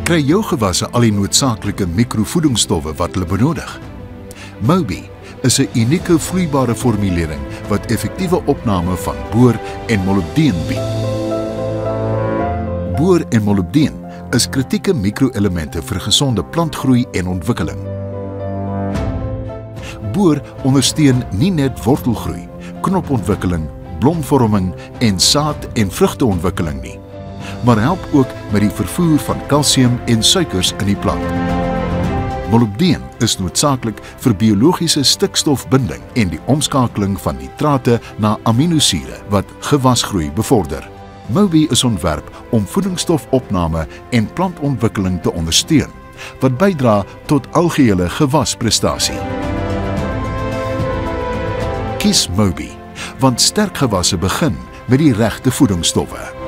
kry jou gewasse al die noodsaaklike mikrovoedingsstowwe wat hulle benodig. Moby is 'n unieke vloeibare formulering wat effektiewe opname van boor en molibdeen bied. Boor en molibdeen is kritieke mikroelemente vir gesonde plantgroei en ontwikkeling. Boor ondersteun nie net wortelgroei, knopontwikkeling, blomvorming en saad- en vrugteontwikkeling nie, maar help ook met die vervoer van kalsium en suikers in die plant. Molibdeen is noodsaaklik vir biologiese stikstofbinding en die omskakeling van nitrate na aminosure wat gewasgroei bevorder. Moby is ontwerp om voedingsstofopname en plantontwikkeling te ondersteun, wat bydra tot algehele gewasprestasie. Kies Moby, want sterk gewasse begin met die regte voedingsstowwe.